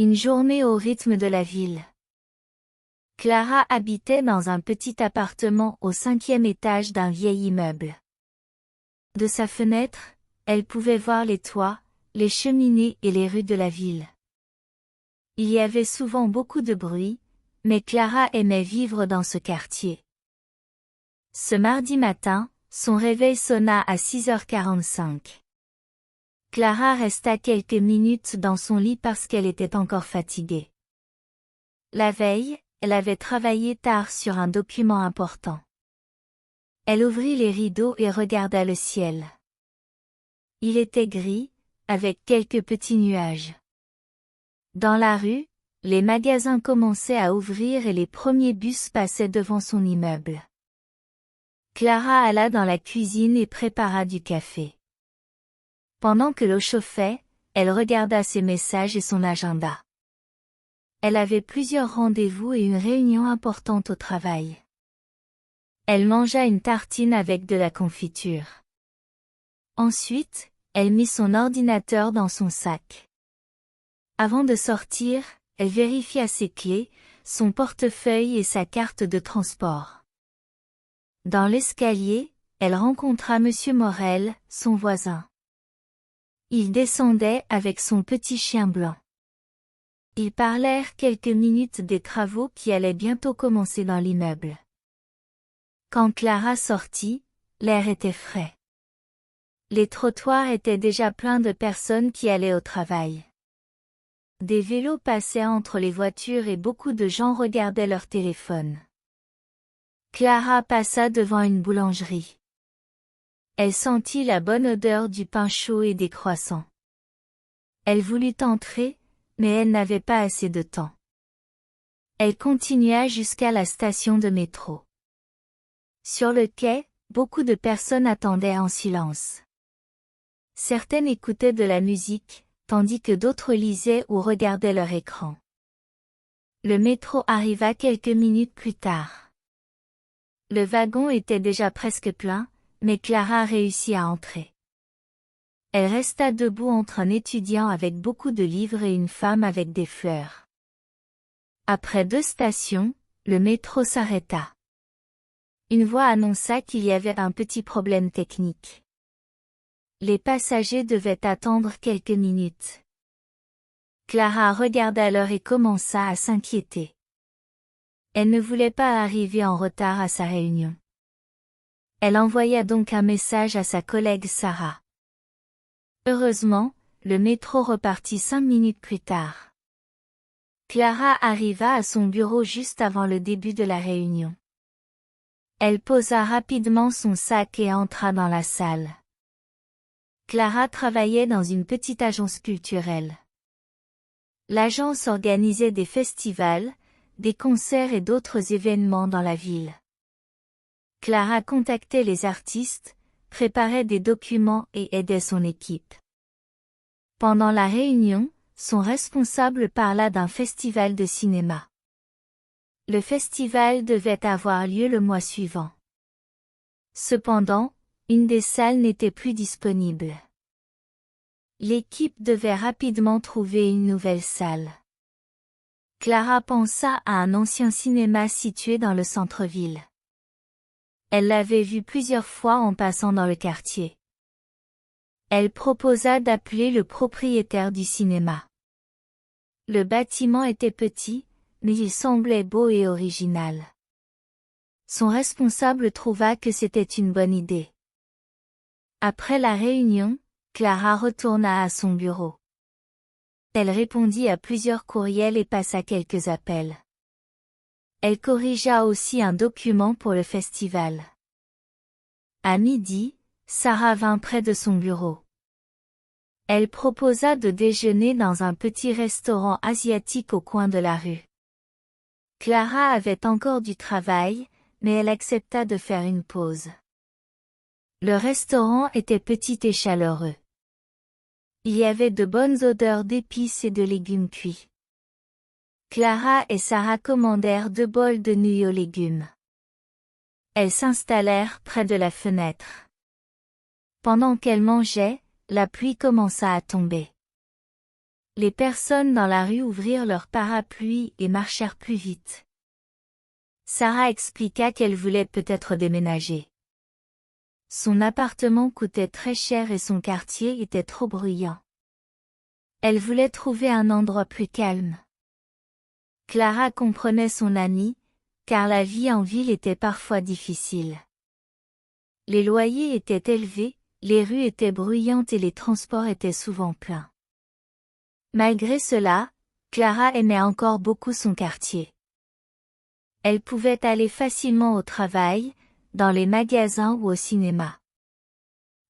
Une journée au rythme de la ville. Clara habitait dans un petit appartement au 5e étage d'un vieil immeuble. De sa fenêtre, elle pouvait voir les toits, les cheminées et les rues de la ville. Il y avait souvent beaucoup de bruit, mais Clara aimait vivre dans ce quartier. Ce mardi matin, son réveil sonna à 6h45. Clara resta quelques minutes dans son lit parce qu'elle était encore fatiguée. La veille, elle avait travaillé tard sur un document important. Elle ouvrit les rideaux et regarda le ciel. Il était gris, avec quelques petits nuages. Dans la rue, les magasins commençaient à ouvrir et les premiers bus passaient devant son immeuble. Clara alla dans la cuisine et prépara du café. Pendant que l'eau chauffait, elle regarda ses messages et son agenda. Elle avait plusieurs rendez-vous et une réunion importante au travail. Elle mangea une tartine avec de la confiture. Ensuite, elle mit son ordinateur dans son sac. Avant de sortir, elle vérifia ses clés, son portefeuille et sa carte de transport. Dans l'escalier, elle rencontra Monsieur Morel, son voisin. Il descendait avec son petit chien blanc. Ils parlèrent quelques minutes des travaux qui allaient bientôt commencer dans l'immeuble. Quand Clara sortit, l'air était frais. Les trottoirs étaient déjà pleins de personnes qui allaient au travail. Des vélos passaient entre les voitures et beaucoup de gens regardaient leur téléphone. Clara passa devant une boulangerie. Elle sentit la bonne odeur du pain chaud et des croissants. Elle voulut entrer, mais elle n'avait pas assez de temps. Elle continua jusqu'à la station de métro. Sur le quai, beaucoup de personnes attendaient en silence. Certaines écoutaient de la musique, tandis que d'autres lisaient ou regardaient leur écran. Le métro arriva quelques minutes plus tard. Le wagon était déjà presque plein, mais Clara réussit à entrer. Elle resta debout entre un étudiant avec beaucoup de livres et une femme avec des fleurs. Après 2 stations, le métro s'arrêta. Une voix annonça qu'il y avait un petit problème technique. Les passagers devaient attendre quelques minutes. Clara regarda l'heure et commença à s'inquiéter. Elle ne voulait pas arriver en retard à sa réunion. Elle envoya donc un message à sa collègue Sarah. Heureusement, le métro repartit 5 minutes plus tard. Clara arriva à son bureau juste avant le début de la réunion. Elle posa rapidement son sac et entra dans la salle. Clara travaillait dans une petite agence culturelle. L'agence organisait des festivals, des concerts et d'autres événements dans la ville. Clara contactait les artistes, préparait des documents et aidait son équipe. Pendant la réunion, son responsable parla d'un festival de cinéma. Le festival devait avoir lieu le mois suivant. Cependant, une des salles n'était plus disponible. L'équipe devait rapidement trouver une nouvelle salle. Clara pensa à un ancien cinéma situé dans le centre-ville. Elle l'avait vu plusieurs fois en passant dans le quartier. Elle proposa d'appeler le propriétaire du cinéma. Le bâtiment était petit, mais il semblait beau et original. Son responsable trouva que c'était une bonne idée. Après la réunion, Clara retourna à son bureau. Elle répondit à plusieurs courriels et passa quelques appels. Elle corrigea aussi un document pour le festival. À midi, Sarah vint près de son bureau. Elle proposa de déjeuner dans un petit restaurant asiatique au coin de la rue. Clara avait encore du travail, mais elle accepta de faire une pause. Le restaurant était petit et chaleureux. Il y avait de bonnes odeurs d'épices et de légumes cuits. Clara et Sarah commandèrent 2 bols de nouilles aux légumes. Elles s'installèrent près de la fenêtre. Pendant qu'elles mangeaient, la pluie commença à tomber. Les personnes dans la rue ouvrirent leurs parapluies et marchèrent plus vite. Sarah expliqua qu'elle voulait peut-être déménager. Son appartement coûtait très cher et son quartier était trop bruyant. Elle voulait trouver un endroit plus calme. Clara comprenait son amie, car la vie en ville était parfois difficile. Les loyers étaient élevés, les rues étaient bruyantes et les transports étaient souvent pleins. Malgré cela, Clara aimait encore beaucoup son quartier. Elle pouvait aller facilement au travail, dans les magasins ou au cinéma.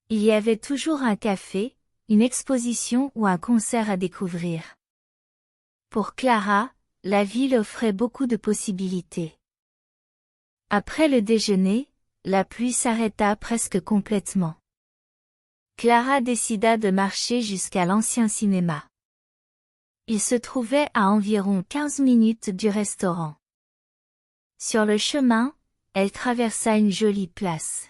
Il y avait toujours un café, une exposition ou un concert à découvrir. Pour Clara, la ville offrait beaucoup de possibilités. Après le déjeuner, la pluie s'arrêta presque complètement. Clara décida de marcher jusqu'à l'ancien cinéma. Il se trouvait à environ 15 minutes du restaurant. Sur le chemin, elle traversa une jolie place.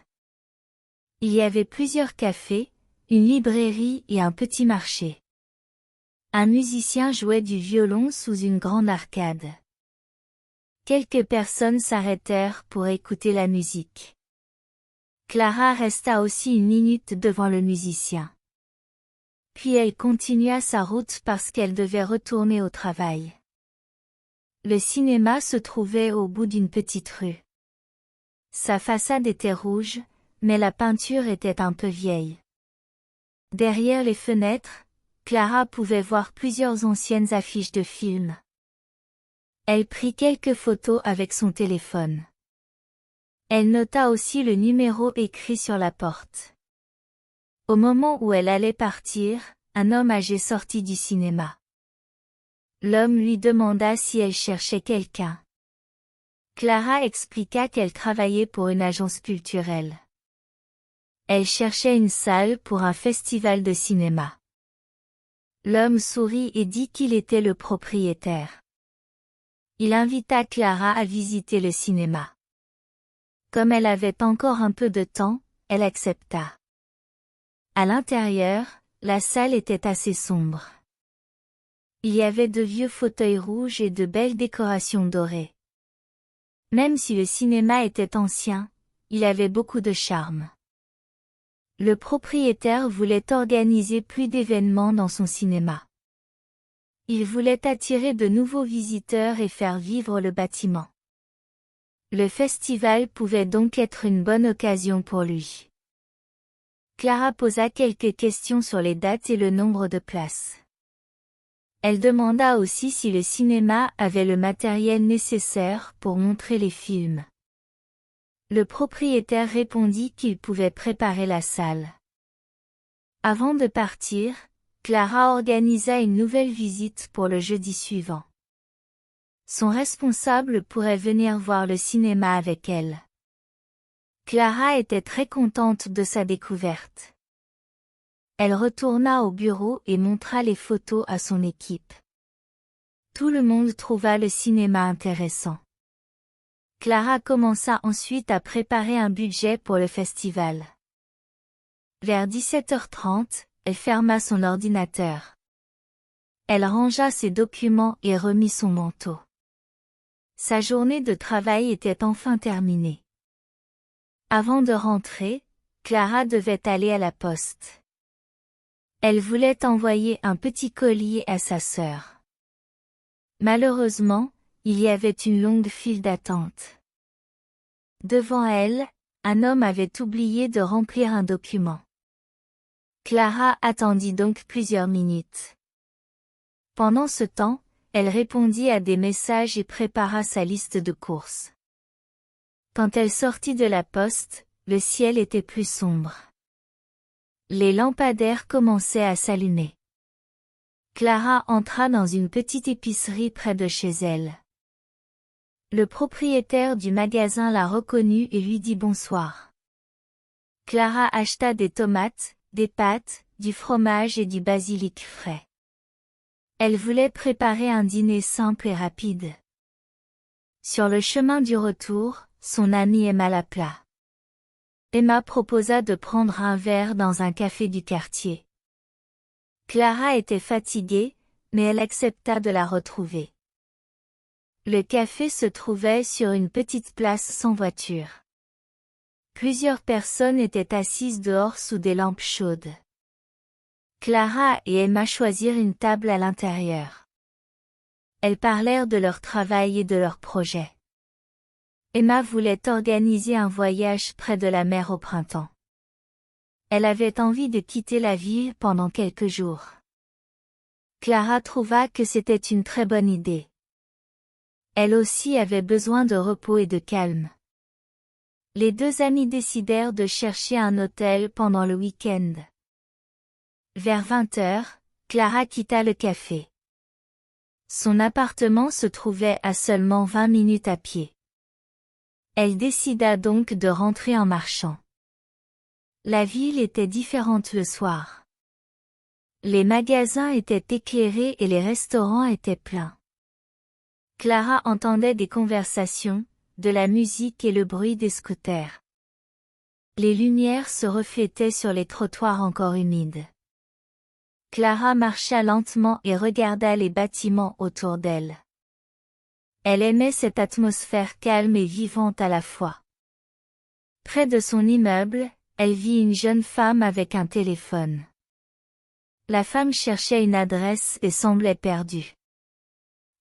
Il y avait plusieurs cafés, une librairie et un petit marché. Un musicien jouait du violon sous une grande arcade. Quelques personnes s'arrêtèrent pour écouter la musique. Clara resta aussi une minute devant le musicien. Puis elle continua sa route parce qu'elle devait retourner au travail. Le cinéma se trouvait au bout d'une petite rue. Sa façade était rouge, mais la peinture était un peu vieille. Derrière les fenêtres, Clara pouvait voir plusieurs anciennes affiches de films. Elle prit quelques photos avec son téléphone. Elle nota aussi le numéro écrit sur la porte. Au moment où elle allait partir, un homme âgé sortit du cinéma. L'homme lui demanda si elle cherchait quelqu'un. Clara expliqua qu'elle travaillait pour une agence culturelle. Elle cherchait une salle pour un festival de cinéma. L'homme sourit et dit qu'il était le propriétaire. Il invita Clara à visiter le cinéma. Comme elle avait encore un peu de temps, elle accepta. À l'intérieur, la salle était assez sombre. Il y avait de vieux fauteuils rouges et de belles décorations dorées. Même si le cinéma était ancien, il avait beaucoup de charme. Le propriétaire voulait organiser plus d'événements dans son cinéma. Il voulait attirer de nouveaux visiteurs et faire vivre le bâtiment. Le festival pouvait donc être une bonne occasion pour lui. Clara posa quelques questions sur les dates et le nombre de places. Elle demanda aussi si le cinéma avait le matériel nécessaire pour montrer les films. Le propriétaire répondit qu'il pouvait préparer la salle. Avant de partir, Clara organisa une nouvelle visite pour le jeudi suivant. Son responsable pourrait venir voir le cinéma avec elle. Clara était très contente de sa découverte. Elle retourna au bureau et montra les photos à son équipe. Tout le monde trouva le cinéma intéressant. Clara commença ensuite à préparer un budget pour le festival. Vers 17h30, elle ferma son ordinateur. Elle rangea ses documents et remit son manteau. Sa journée de travail était enfin terminée. Avant de rentrer, Clara devait aller à la poste. Elle voulait envoyer un petit colis à sa sœur. Malheureusement, il y avait une longue file d'attente. Devant elle, un homme avait oublié de remplir un document. Clara attendit donc plusieurs minutes. Pendant ce temps, elle répondit à des messages et prépara sa liste de courses. Quand elle sortit de la poste, le ciel était plus sombre. Les lampadaires commençaient à s'allumer. Clara entra dans une petite épicerie près de chez elle. Le propriétaire du magasin la reconnut et lui dit bonsoir. Clara acheta des tomates, des pâtes, du fromage et du basilic frais. Elle voulait préparer un dîner simple et rapide. Sur le chemin du retour, son amie Emma l'appela. Emma proposa de prendre un verre dans un café du quartier. Clara était fatiguée, mais elle accepta de la retrouver. Le café se trouvait sur une petite place sans voiture. Plusieurs personnes étaient assises dehors sous des lampes chaudes. Clara et Emma choisirent une table à l'intérieur. Elles parlèrent de leur travail et de leurs projets. Emma voulait organiser un voyage près de la mer au printemps. Elle avait envie de quitter la ville pendant quelques jours. Clara trouva que c'était une très bonne idée. Elle aussi avait besoin de repos et de calme. Les deux amies décidèrent de chercher un hôtel pendant le week-end. Vers 20 heures, Clara quitta le café. Son appartement se trouvait à seulement 20 minutes à pied. Elle décida donc de rentrer en marchant. La ville était différente le soir. Les magasins étaient éclairés et les restaurants étaient pleins. Clara entendait des conversations, de la musique et le bruit des scooters. Les lumières se reflétaient sur les trottoirs encore humides. Clara marcha lentement et regarda les bâtiments autour d'elle. Elle aimait cette atmosphère calme et vivante à la fois. Près de son immeuble, elle vit une jeune femme avec un téléphone. La femme cherchait une adresse et semblait perdue.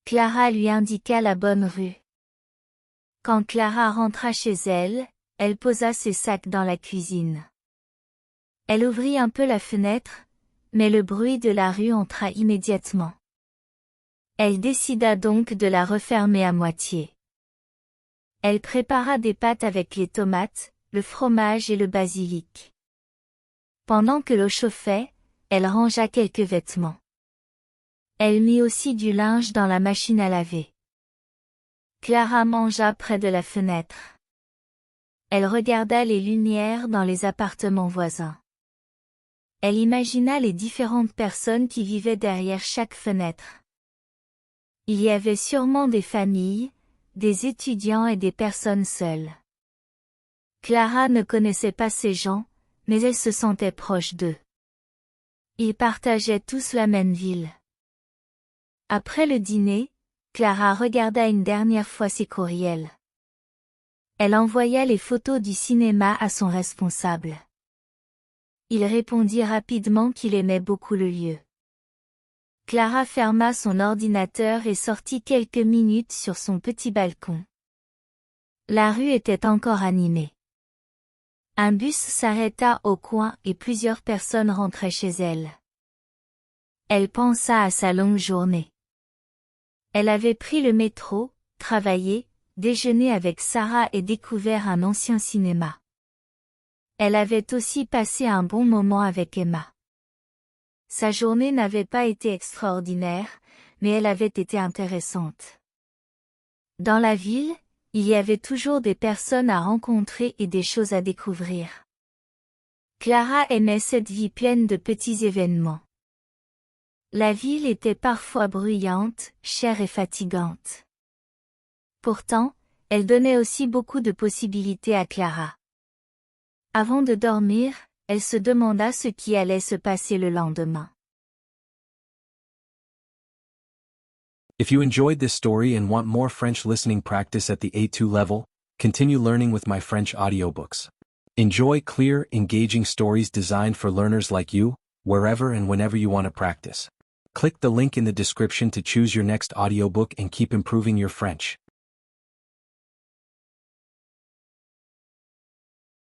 Clara lui indiqua la bonne rue. Quand Clara rentra chez elle, elle posa ses sacs dans la cuisine. Elle ouvrit un peu la fenêtre, mais le bruit de la rue entra immédiatement. Elle décida donc de la refermer à moitié. Elle prépara des pâtes avec les tomates, le fromage et le basilic. Pendant que l'eau chauffait, elle rangea quelques vêtements. Elle mit aussi du linge dans la machine à laver. Clara mangea près de la fenêtre. Elle regarda les lumières dans les appartements voisins. Elle imagina les différentes personnes qui vivaient derrière chaque fenêtre. Il y avait sûrement des familles, des étudiants et des personnes seules. Clara ne connaissait pas ces gens, mais elle se sentait proche d'eux. Ils partageaient tous la même ville. Après le dîner, Clara regarda une dernière fois ses courriels. Elle envoya les photos du cinéma à son responsable. Il répondit rapidement qu'il aimait beaucoup le lieu. Clara ferma son ordinateur et sortit quelques minutes sur son petit balcon. La rue était encore animée. Un bus s'arrêta au coin et plusieurs personnes rentraient chez elle. Elle pensa à sa longue journée. Elle avait pris le métro, travaillé, déjeuné avec Sarah et découvert un ancien cinéma. Elle avait aussi passé un bon moment avec Emma. Sa journée n'avait pas été extraordinaire, mais elle avait été intéressante. Dans la ville, il y avait toujours des personnes à rencontrer et des choses à découvrir. Clara aimait cette vie pleine de petits événements. La ville était parfois bruyante, chère et fatigante. Pourtant, elle donnait aussi beaucoup de possibilités à Clara. Avant de dormir, elle se demanda ce qui allait se passer le lendemain. If you enjoyed this story and want more French listening practice at the A2 level, continue learning with my French audiobooks. Enjoy clear, engaging stories designed for learners like you, wherever and whenever you want to practice. Click the link in the description to choose your next audiobook and keep improving your French.